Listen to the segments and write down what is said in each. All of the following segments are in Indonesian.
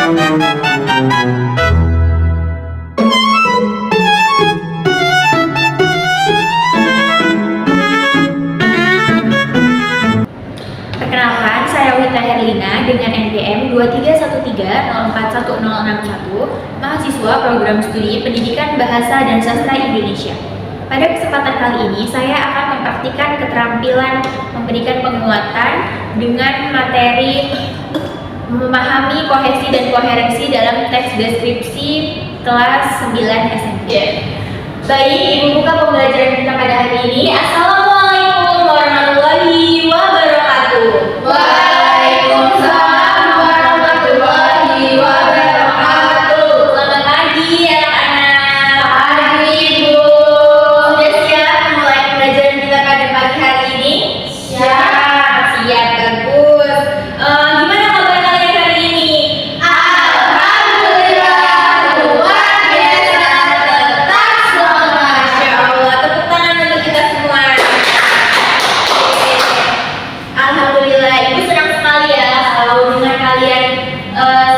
Perkenalkan, saya Wita Herlina dengan NPM 2313041061, mahasiswa program studi Pendidikan Bahasa dan Sastra Indonesia. Pada kesempatan kali ini, saya akan mempraktikkan keterampilan memberikan penguatan dengan materi memahami kohesi dan koherensi dalam teks deskripsi kelas 9 SMP. Baik, Ibu buka pembelajaran kita pada hari ini. Assalamualaikum warahmatullahi wabarakatuh. Waalaikumsalam warahmatullahi wabarakatuh. Selamat pagi anak-anak. Pagi, Ibu. Sudah siap mulai pembelajaran kita pada pagi hari ini? Siap. Siap, bagus. Gimana kabar kalian hari ini? Alhamdulillah, luar biasa, tetap semangat. Masya Allah, tepuk tangan untuk kita semua. Alhamdulillah, Ibu senang sekali ya kalau dengan kalian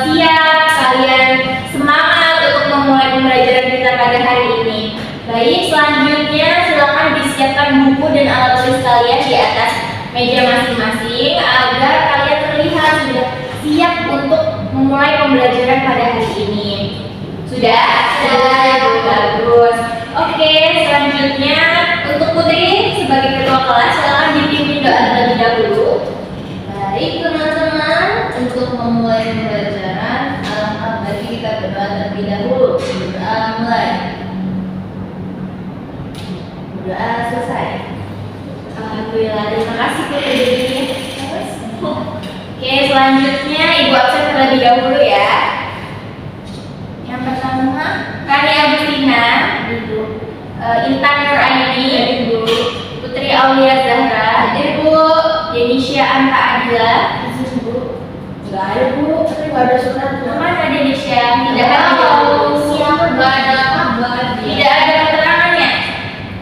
siap, kalian semangat untuk memulai pembelajaran kita pada hari ini. Baik, selanjutnya silakan disiapkan buku dan alat tulis kalian di atas meja masing-masing agar kalian terlihat sudah siap untuk memulai pembelajaran pada hari ini. Sudah? Sudah. Bagus. Oke, selanjutnya untuk Putri sebagai ketua kelas silakan dipimpin doa terlebih dahulu. Baik teman-teman, untuk memulai pembelajaran, alangkah baiknya kita berdoa terlebih dahulu. Berdoa mulai. Berdoa selesai. Alhamdulillah, terima kasih Putri. Oke, selanjutnya Ibu absen terlebih dahulu ya. Yang pertama, Kani Agustina, Ibu. Intan Nuraini, Ibu. Putri Aulia Zahra, Ibu. Denisha Anta Adila, Ibu. Enggak ada, Bu. Tapi enggak ada surat. Mana Denisha? Tidak ada. Siapa? Enggak ada kabar dia. Tidak ada keterangannya.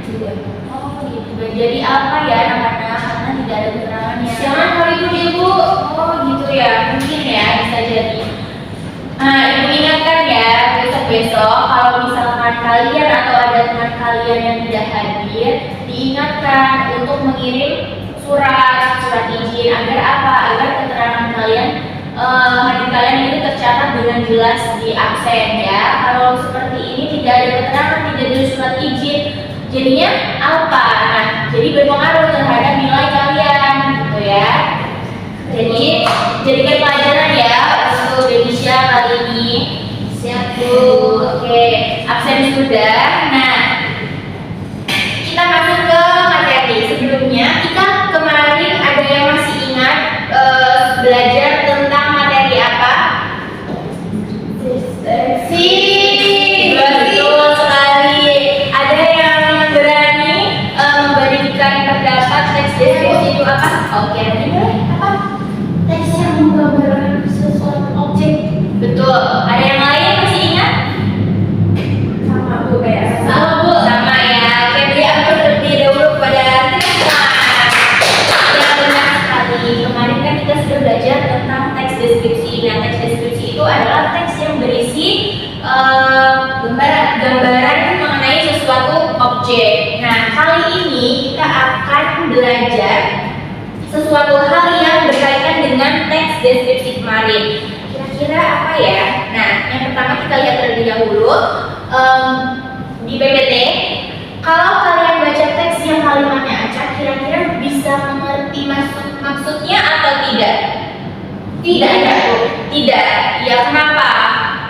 Tidak. Oh, gitu. Jadi apa ya anak-anak? Karena tidak ada keterangannya. Jangan hari itu, Ibu. Oh gitu ya, mungkin ya bisa jadi. Nah, Ibu ingatkan ya besok-besok kalau misalkan kalian atau ada teman kalian yang tidak hadir, diingatkan untuk mengirim surat izin agar apa? Agar keterangan kalian hadir kalian itu tercatat dengan jelas di absen ya. Kalau seperti ini tidak ada keterangan, tidak ada surat izin, jadinya apa? Nah, jadi berpengaruh terhadap nilai kalian gitu ya. Jadi jadikan pelajaran ya untuk Indonesia kali ini. Siap, Bu. Oke, absen sudah. Nah, kita masuk ke materi. Sebelumnya kita kemarin ada yang masih ingat belajar tentang materi apa? Deskripsi. Betul sekali. Ada yang berani memberikan pendapat teks deskripsi itu apa? Oke, nanti boleh apa? Teks yang menggambarkan sesuatu objek. Betul. Ada yang lain masih ingat? Sama, Bu, kayak Sama Bu, sama ya. Oke, beri aku terlebih dahulu kepada Trisma. Ya benar sekali. Kemarin kan kita sudah belajar tentang teks deskripsi. Nah, teks deskripsi itu adalah teks yang berisi gambaran mengenai sesuatu objek. Nah, kali ini kita akan belajar sesuatu hal yang berkaitan dengan teks deskripsi kemarin. Kira-kira apa ya? Nah, yang pertama kita lihat terlebih dahulu di PPT. Kalau kalian baca teks yang kalimatnya acak, kira-kira bisa mengerti maksudnya atau tidak? Tidak ya, Bu. Tidak. Ya, kenapa?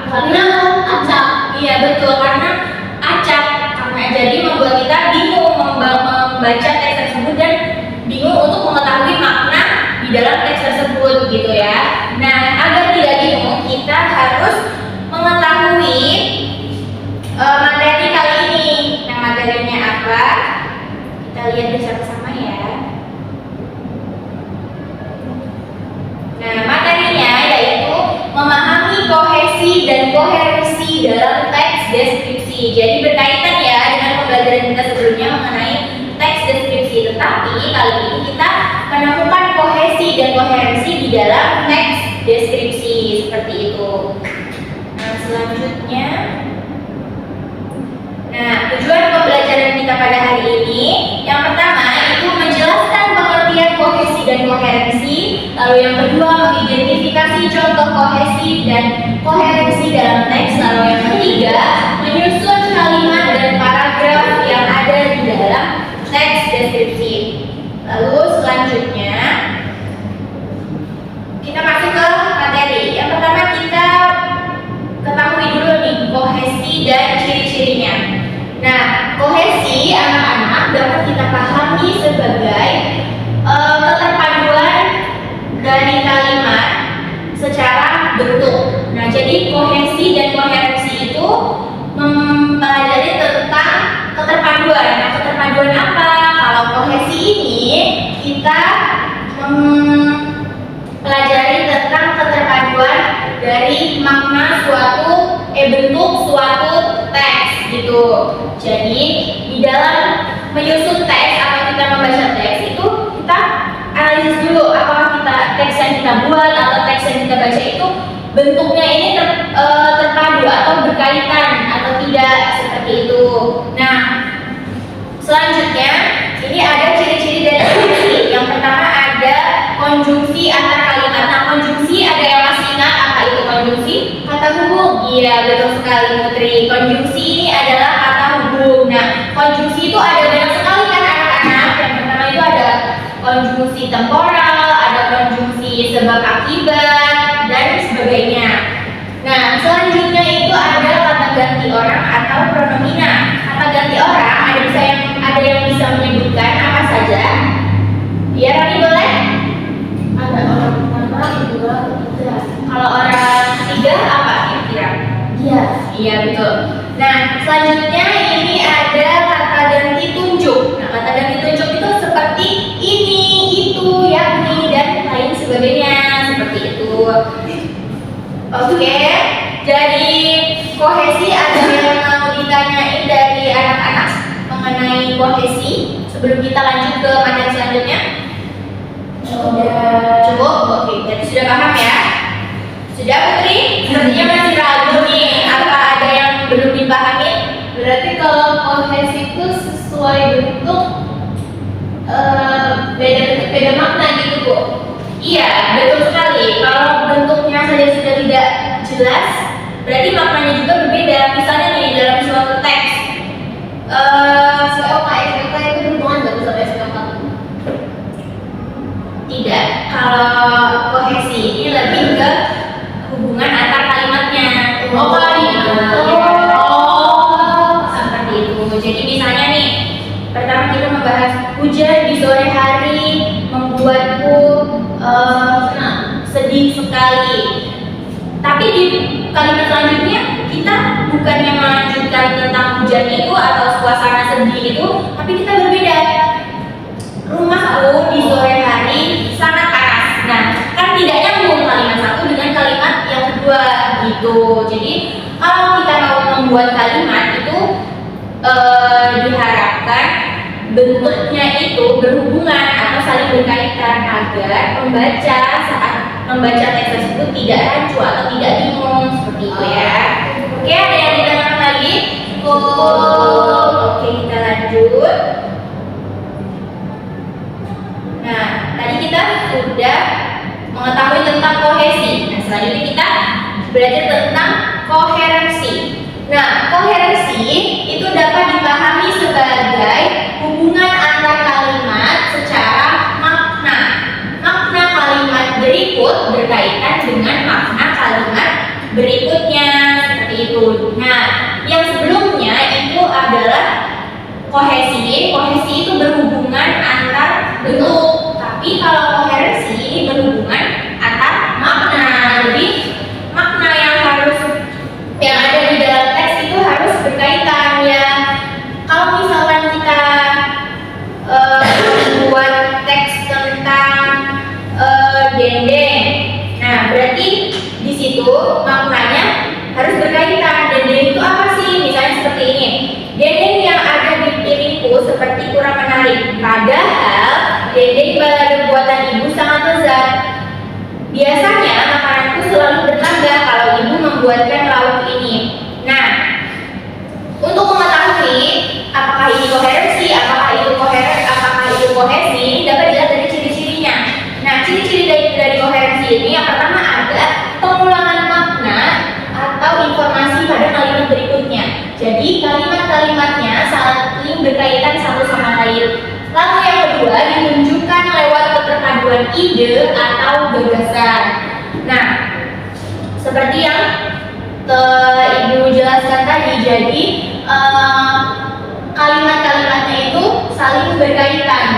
Karena acak. Iya betul, karena acak. Karena jadi membuat kita bingung membaca teks tersebut dan bingung untuk mengetahui makna di dalam teks tersebut gitu ya. Nah, agar tidak bingung, kita harus mengetahui materi kali ini. Nah, materinya apa? Kita lihat bersama-sama ya. Nah, materinya yaitu memahami kohesi dan koherensi dalam teks deskripsi. Jadi berkaitan ya dengan pembelajaran kita sebelumnya mengenai teks deskripsi. Tetapi kali ini kita menemukan kohesi dan koherensi di dalam teks deskripsi seperti itu. selanjutnya, nah, tujuan pembelajaran kita pada hari ini, yang pertama itu menjelaskan pengertian kohesi dan koherensi, lalu yang kedua mengidentifikasi contoh kohesi dan koherensi dalam teks, lalu yang ketiga menyusun kalimat dan paragraf yang ada di dalam teks deskripsi. Lalu selanjutnya kita masuk ke materi. Yang pertama kita ketahui dulu nih kohesi dan ciri-cirinya. Nah, kohesi anak-anak dapat kita pahami sebagai keterpaduan dari kalimat secara bentuk. Nah, jadi kohesi dan koherensi itu mempelajari tentang keterpaduan. Nah, keterpaduan apa? Kalau kohesi ini kita pelajari tentang keterpaduan dari makna suatu bentuk suatu teks gitu. Jadi di dalam menyusun teks atau kita membaca teks itu kita analisis dulu apakah teks yang kita buat atau teks yang kita baca itu bentuknya ini terpadu atau berkaitan atau tidak, seperti itu. Nah, selanjutnya ini ada ciri-ciri dari kohesi. Yang pertama ada konjungsi antar kalimat. Nah, konjungsi ada yang masih ingat apa itu konjungsi? Kata hubung. Iya, betul sekali Putri. Konjungsi ini adalah kata hubung. Nah, konjungsi itu ada banyak sekali kan anak-anak. Yang pertama itu ada konjungsi temporal, ada konjungsi sebab akibat dan sebagainya. Nah, selanjutnya itu ada kata ganti orang atau pronomina. Kata ganti orang ada yang bisa menyebutkan apa saja? Ya, Rani boleh? Ada orang pertama, kedua, ketiga. Kalau orang ketiga apa kira-kira? Iya. Iya, betul. Nah, selanjutnya ini ada kata ganti tunjuk. Nah, kata ganti tunjuk itu seperti ini, itu, yakni, dan lain sebagainya, seperti itu. Oke, jadi kohesi ada yang mau ditanyain dari anak-anak mengenai kohesi sebelum kita lanjut ke materi selanjutnya? Sudah cukup? Oke, berarti sudah paham ya? Sudah Putri? Sepertinya masih ragu nih, apa ada yang belum dipahami? Berarti kalau kohesi itu sesuai bentuk beda makna gitu, Bu? Iya, betul sekali. Kalau bentuknya saja sudah tidak jelas, berarti maknanya juga berbeda. Misalnya nih dalam suatu teks, SPOK itu berhubungan nggak sama SPOK? tidak. Kalau kohesi ini lebih ke hubungan antar kalimatnya. Oh, kalimat. Seperti itu. Jadi misalnya nih, pertama kita membahas hujan di sore hari membuatku sedih sekali. Tapi di kalimat selanjutnya kita bukannya melanjutkan tentang hujan itu atau suasana sedih itu, tapi kita berbeda. Rumahku di sore hari sangat panas. Nah, kan tidak nyambung kalimat satu dengan kalimat yang kedua gitu. Jadi kalau kita mau membuat kalimat itu diharapkan bentuknya itu berhubungan atau saling berkaitan agar pembaca saat membaca teks tersebut tidak rancu atau tidak bingung, seperti itu ya. Oke, ada yang ditanyakan lagi? Oke, kita lanjut. Nah, tadi kita sudah mengetahui tentang kohesi. Nah, selanjutnya kita belajar tentang koherensi. Nah, koherensi itu dapat dipahami sebagai hubungan antar kalimat secara makna. Makna kalimat berikut berkaitan dengan makna kalimat berikutnya, seperti itu. Nah, yang sebelumnya itu adalah kohesi. Kohesi itu berhubungan antar bentuk, tapi kalau koherensi ini berhubungan antar makna. Jadi makna yang ada di dalam teks itu harus berkaitan ya. Kalau misalkan kita membuat teks tentang dendeng, nah berarti di situ maknanya harus berkaitan. Dendeng itu apa sih? Misalnya seperti ini, dendeng yang ada di piringku seperti kurang menarik, padahal dendeng balado buatan ibu sangat lezat. Biasanya makananku selalu bertambah kalau ibu membuatkan lauk ini. membuat ide atau gagasan. Nah, seperti yang Ibu jelaskan tadi, jadi kalimat-kalimatnya itu saling berkaitan,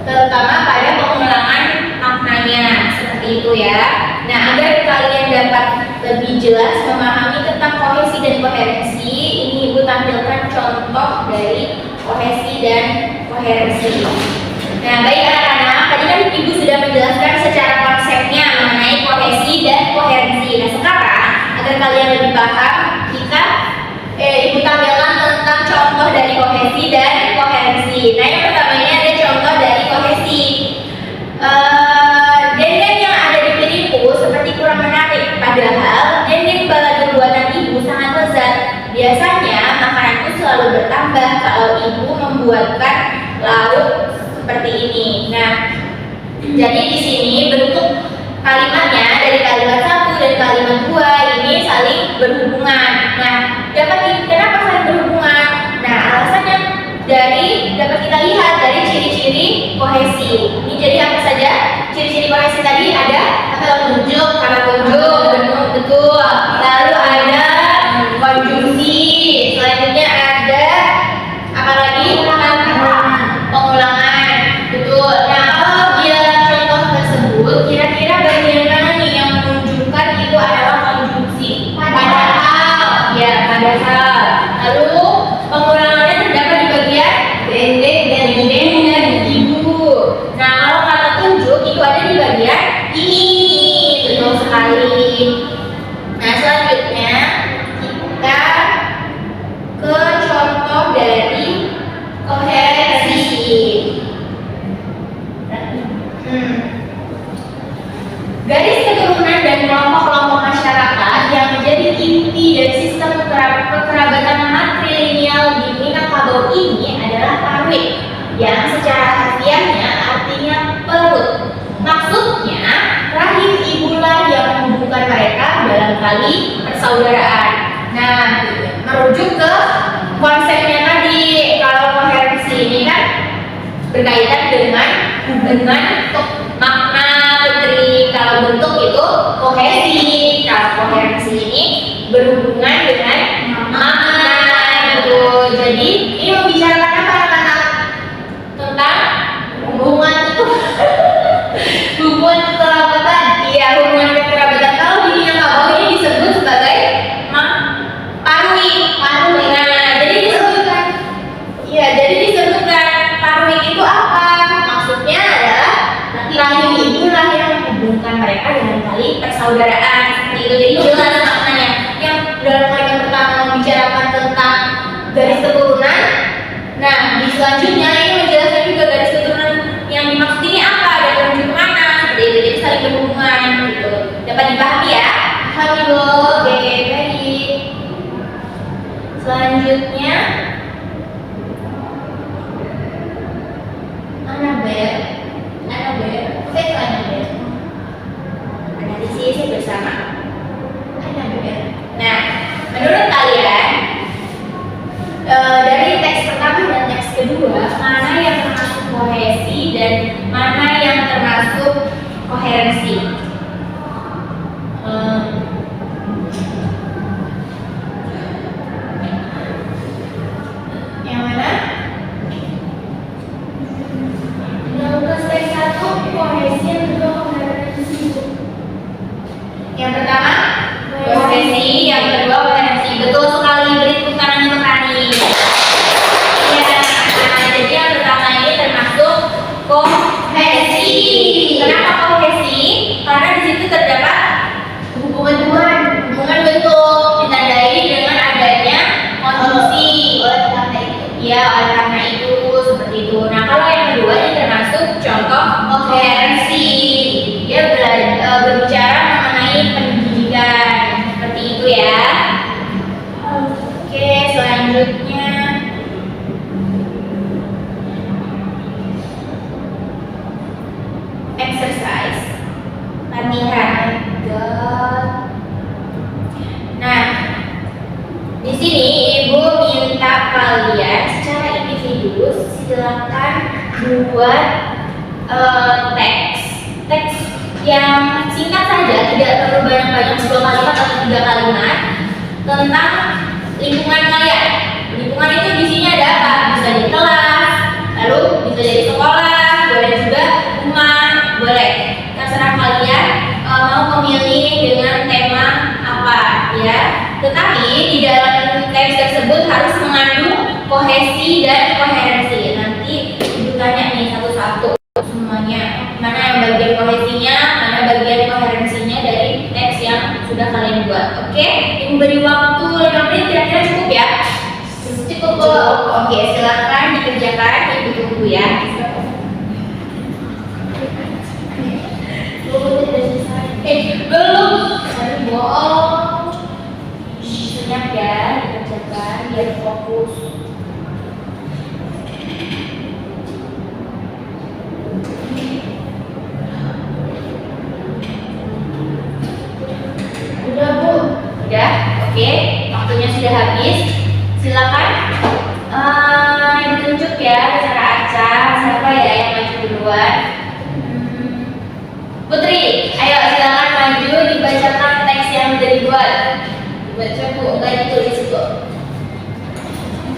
terutama pada pengulangan maknanya, seperti itu ya. Nah, agar kalian dapat lebih jelas memahami tentang kohesi dan koherensi, ini Ibu tampilkan contoh dari kohesi dan koherensi. Nah, baik anak-anak, tadi kan Ibu sudah menjelaskan secara konsepnya mengenai kohesi dan koherensi. Nah, sekarang agar kalian lebih paham, Ibu tampilkan tentang contoh dari kohesi dan koherensi. Nah, yang pertama ini ada contoh dari kohesi. Dendeng yang ada di piringku seperti kurang menarik, padahal dendeng balado buatan Ibu sangat lezat. Biasanya makananku selalu bertambah kalau Ibu membuatkan lauk seperti ini. Nah, jadi di sini bentuk kalimatnya dari kalimat 1 dan kalimat 2 ini saling berhubungan. Nah, kenapa saling berhubungan? Nah, alasannya dapat kita lihat dari ciri-ciri kohesi. Ini jadi apa saja? Ciri-ciri kohesi tadi ada kata tunjuk, betul. Lalu ada konjungsi. Selanjutnya ada apa lagi? Pengulangan. Betul. Nah, kalau dia contoh tersebut, kira-kira bagian mana nih yang menunjukkan itu adalah konjungsi? Padahal. Lalu pengulangannya terdapat di bagian dendeng dan Ibu. Nah, kalau kata tunjuk itu ada di bagian ini. Betul sekali. Nah, selanjutnya kita ke contoh dari koherensi. Garis keturunan dan kelompok-kelompok masyarakat yang menjadi inti dari sistem kekerabatan matrilineal di Minangkabau ini adalah parwit, yang secara harfiahnya artinya perut. Maksudnya, rahim ibulah yang menghubungkan mereka dalam tali persaudaraan. Nah, merujuk ke konsepnya tadi, kalau koherensi ini kan berkaitan dengan makna Putri. Kalau bentuk itu kohesi, kalau koherensi ini berhubungan dengan makna gitu. Jadi ini membicarakan apa anak-anak? Tentang hubungan itu hubungan kekerabatan. Iya, hubungan kekerabatan. Kalau di Minangkabau ini disebut sebagai parwit. Nah, jadi disebutkan parwit itu apa? Maksudnya adalah rahim ibulah yang menghubungkan mereka dengan tali persaudaraan. Seperti itu. Jadi jelas maknanya. Yang dalam kalimat pertama membicarakan tentang garis keturunan. Nah, di selanjutnya ini menjelaskan juga garis keturunan yang dimaksud ini apa dan menuju kemana. Seperti itu. Jadi saling berhubungan gitu. Dapat dipahami ya? Paham Ibu. Oke, baik. Selanjutnya Anabel. Apa itu Anabel? Analisis bersama Anabel. Nah, menurut kalian dari teks pertama dan teks kedua, mana yang termasuk kohesi dan mana yang termasuk koherensi? Yang mana? Kohesi, yang kedua koherensi. Yang pertama kohesi, yang kedua koherensi. Betul sekali, beri tepuk tangan untuk Rani. Ya, jadi yang pertama ini termasuk kohesi. Kenapa kohesi? Karena di situ terdapat hubungan bentuk ditandai dengan adanya konjungsi. Oleh karena itu seperti itu. Nah, kalau yang kedua ini termasuk contoh koherensi. Dia berbicara mengenai pendidikan. Seperti itu ya. Oke, selanjutnya exercise. Latihan. Nah, di sini Ibu minta kalian secara individu silakan buat teks yang singkat saja, tidak perlu banyak-banyak 2 kalimat atau 3 kalimat tentang lingkungan kalian. Lingkungan itu isinya ada apa? Bisa jadi kelas, lalu bisa jadi sekolah, boleh juga rumah, boleh. Terserah kalian mau memilih dengan tema apa ya. Tetapi di dalam teks tersebut harus mengandung kohesi dan koherensi. Nanti ibu tanya nih satu-satu semuanya, mana yang bagian kohesinya, mana bagian koherensinya dari teks yang sudah kalian buat. Oke, ibu beri waktu 5 menit kira-kira cukup ya? Cukup Bu. Oke, silakan dikerjakan, ibu tunggu ya. Belum. Saya bohong. Senyap ya, dikerjakan biar fokus. Udah Bu. Udah, oke, waktunya sudah habis. Silakan ditunjuk ya secara acak. Siapa ya yang maju duluan? Putri, ayo silakan maju, dibacakan teks yang sudah dibuat. Baca Bu, enggak ditulis Bu.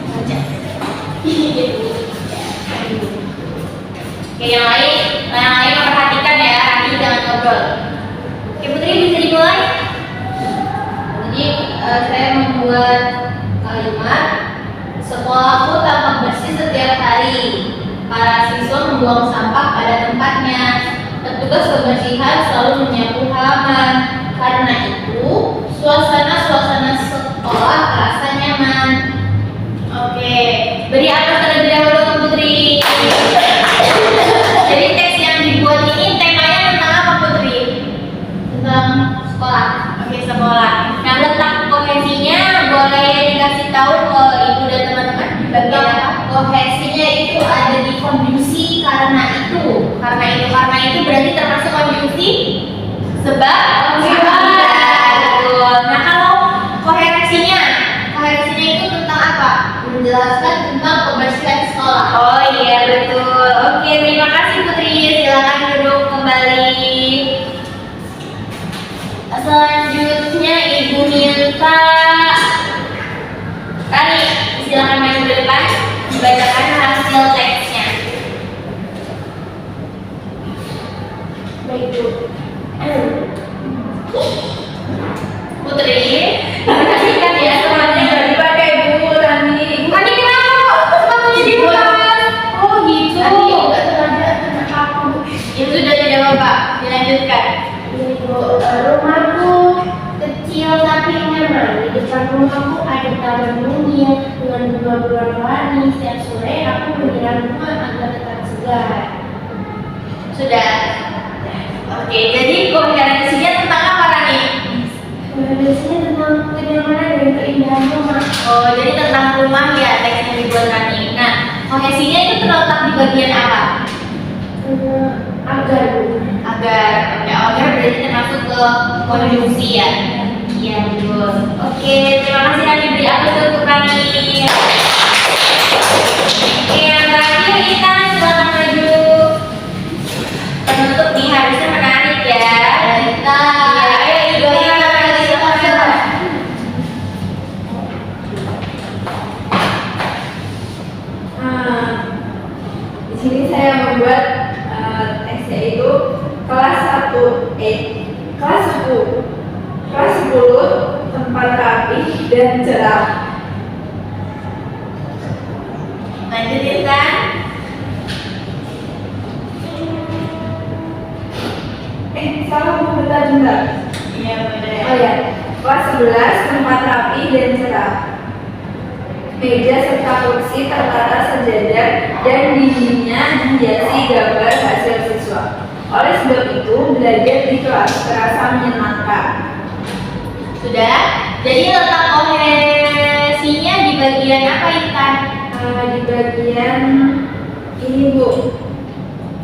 Baca. Oke, yang lain memperhatikan ya, nanti jangan ngobrol. Oke, Putri bisa dimulai. Jadi saya membuat kalimat sekolahku tampak bersih setiap hari. Para siswa membuang sampah pada tempatnya. Petugas kebersihan selalu menyapu halaman. Karena itu, suasana sekolah terasa nyaman. Oke, beri aplaus terlebih dahulu untuk Putri. Jadi teks yang dibuat ini temanya tentang apa Putri? Tentang sekolah. Oke, sekolah. Nah, letak kohesinya boleh dikasih tahu ke ibu dan teman-teman di bagian apa? Kohesinya itu ada di konjungsi karena itu. Karena itu berarti termasuk konjungsi sebab. Betul. Nah, kalau koherensinya itu tentang apa? Menjelaskan tentang kebersihan sekolah. Oh iya betul. Oke, terima kasih Putri. Silakan duduk kembali. Selanjutnya Ibu minta Rani, silakan maju ke depan, dibacakan hasil teksnya. Baik Bu. Putri, perhatikan ya semuanya. Nggak dipakai Bu Rani. Rani kenapa kok sepatunya dilepas? Oh gitu. Tadi enggak sengaja kena aku. Ya sudah tidak apa-apa, dilanjutkan. Ini Bu, rumahku kecil tapi nyaman. Di depan rumahku ada taman mungil dengan bunga berwarna-warni. Setiap sore aku menyiram rumah agar tetap segar. Sudah. Oke, jadi koherensinya tentang apa Rani? Biasanya tentang kenyamanan dan keindahan rumah. Oh, jadi tentang rumah ya teks yang dibuat Rani. Nah, kohesinya itu terletak di bagian apa? Agar Bu. Agar. Oke, agar berarti termasuk ke konjungsi ya. Iya betul. Oke, terima kasih Rani, beri aplaus untuk Rani. Oke, yang terakhir kita silakan maju. Penutup nih harusnya menarik ya. Kita Ayo Ibu, silakan. Di sini saya membuat teksnya itu kelas 10 tempat rapi dan cerah. Lanjutin kan? Salah Bu, bentar. Iya benar. Oh ya, kelas 11 tempat rapi dan cerah. Meja serta kursi tertata sejajar dan dindingnya dihiasi gambar hasil siswa. Oleh sebab itu, belajar di kelas terasa menyenangkan. Sudah. Jadi letak kohesinya di bagian apa Intan? Di bagian ini Bu,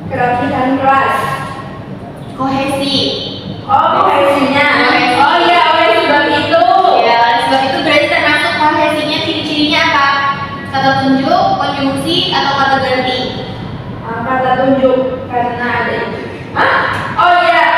kerapihan kelas. Kohesi. Oh, kohesinya. Kohesi. Oh iya, oleh sebab itu. Ya, oleh sebab itu berarti termasuk kohesinya ciri-cirinya apa? Kata tunjuk, konjungsi, atau kata ganti? Kata tunjuk karena ada itu. Oh iya,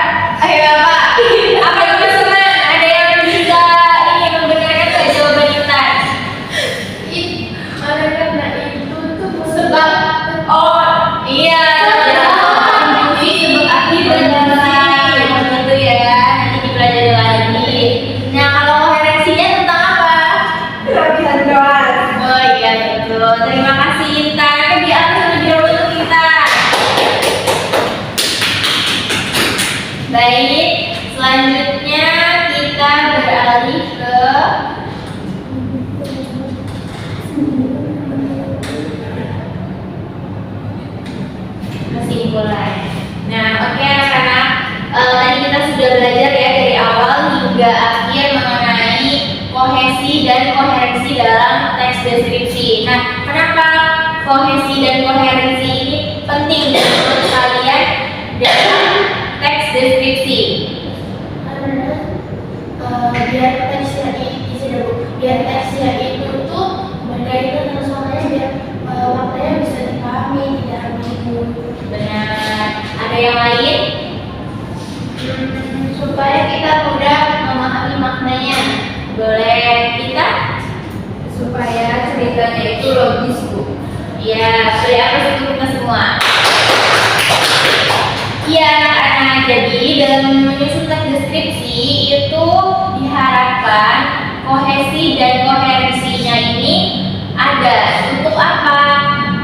belajar ya dari awal hingga akhir mengenai kohesi dan koherensi dalam teks deskripsi. Nah, kenapa kohesi dan koherensi ini penting menurut kalian dalam teks deskripsi? Biar teksnya itu tuh berkaitan dengan soalnya, biar maknanya bisa dipahami, tidak ambigu. Benar. Ada yang lain? Supaya kita mudah memahami maknanya. Boleh kita? Supaya ceritanya itu logis, Bu. Ya, boleh apa sih kita semua? Ya, karena jadi dalam menyusun teks deskripsi itu diharapkan kohesi dan koherensinya ini ada. Untuk apa?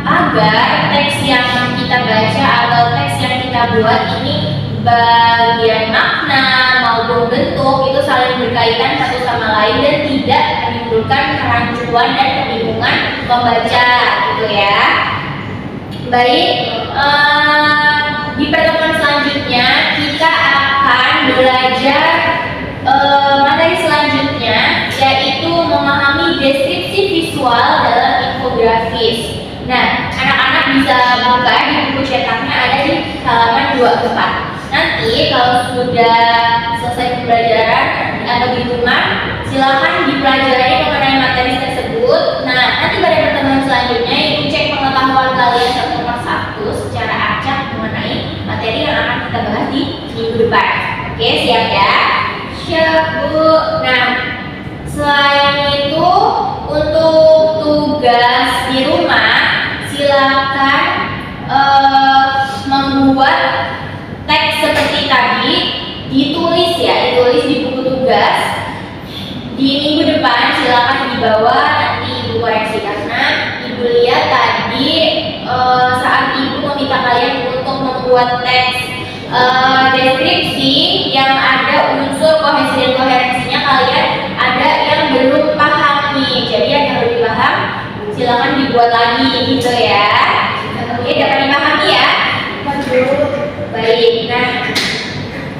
Agar teks yang kita baca atau teks yang kita buat ini bagian makna maupun bentuk itu saling berkaitan satu sama lain dan tidak menimbulkan kerancuan dan kebingungan membaca gitu ya. Baik, di pertemuan selanjutnya kita akan belajar materi selanjutnya, yaitu memahami deskripsi visual dalam infografis. Nah, anak-anak bisa buka di buku cetaknya, ada di halaman 24. Nanti kalau sudah selesai pembelajaran atau di rumah, silakan dipelajari mengenai materi tersebut. Nah, nanti pada pertemuan selanjutnya ibu cek pengetahuan kalian satu persatu secara acak mengenai materi yang akan kita bahas di minggu depan. Oke, siap ya? Siap, Bu. Nah, selain itu untuk tugas di rumah, silakan membuat teks seperti tadi, ditulis ya, ditulis di buku tugas. Di minggu depan silakan dibawa, nanti ibu koreksi karena ibu lihat tadi saat ibu meminta kalian untuk membuat teks deskripsi yang ada unsur kohesi dan koherensinya, kalian ada yang belum pahami. Jadi yang lebih paham silakan dibuat lagi gitu ya. Oke, dapat dipahami ya? Baik, nah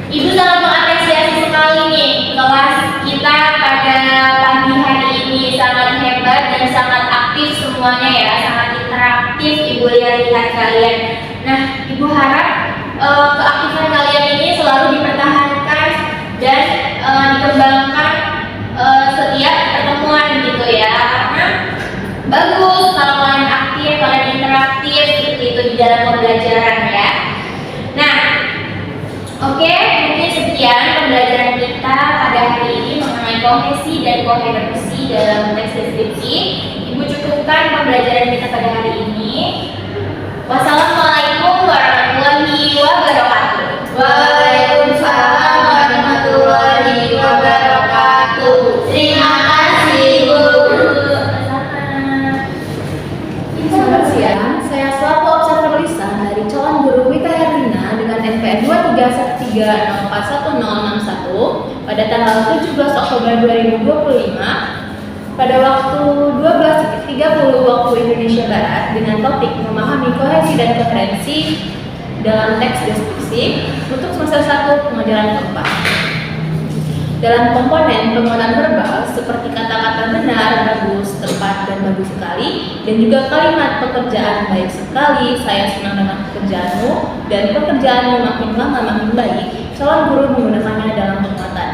ibu sangat mengapresiasi sekali nih kelas kita pada pagi hari ini, sangat hebat dan sangat aktif semuanya ya, sangat interaktif ibu lihat kalian. Nah, ibu harap keaktifan kalian ini selalu dipertahankan dan dikembangkan setiap pertemuan gitu ya, karena bagus kalau kalian aktif, kalian interaktif seperti itu di dalam pembelajaran ya. Nah, oke, mungkin sekian pembelajaran kita pada hari ini mengenai kohesi dan koherensi dalam teks deskripsi. Ibu cukupkan pembelajaran kita pada hari ini. Wassalamualaikum warahmatullahi wabarakatuh. Waalaikumsalam warahmatullahi wabarakatuh. Terima kasih, Bu. Selamat siang, saya selaku observer lisan dari calon guru Wika Herlina dengan NPM 2313041061 pada tanggal 17 Oktober 2025 pada waktu 12.30 waktu Indonesia Barat dengan topik memahami kohesi dan koherensi dalam teks deskripsi untuk semester 1 pengajaran keempat. Dalam komponen penguatan verbal seperti kata-kata benar, bagus, tepat, dan bagus sekali, dan juga kalimat pekerjaan baik sekali, saya senang dengan pekerjaanmu, dan pekerjaanmu makin lama makin baik, calon guru menggunakannya dalam penguatan.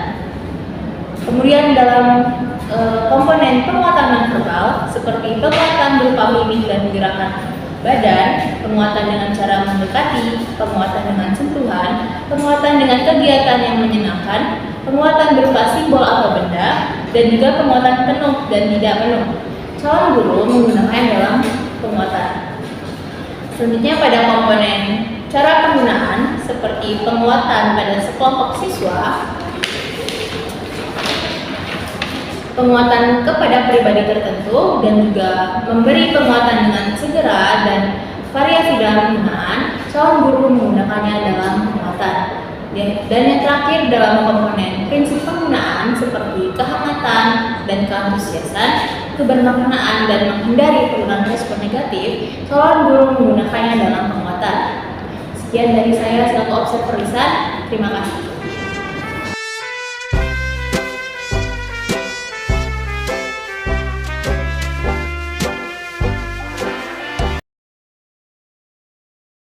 Kemudian dalam komponen penguatan non-verbal seperti penguatan berupa mimik dan gerakan badan, penguatan dengan cara mendekati, penguatan dengan sentuhan, penguatan dengan kegiatan yang menyenangkan, penguatan berupa simbol atau benda, dan juga penguatan penuh dan tidak penuh. Calon guru menggunakan dalam penguatan. Selanjutnya pada komponen cara penggunaan seperti penguatan pada sekelompok siswa, penguatan kepada pribadi tertentu, dan juga memberi penguatan dengan segera dan variasi dalam penggunaan, calon guru menggunakannya dalam penguatan. Dan yang terakhir dalam komponen prinsip penggunaan seperti kehangatan dan keantusiasan, kebermaknaan dan menghindari penggunaan respon negatif, calon guru menggunakannya dalam penguatan. Sekian dari saya selaku observer lisan. Terima kasih.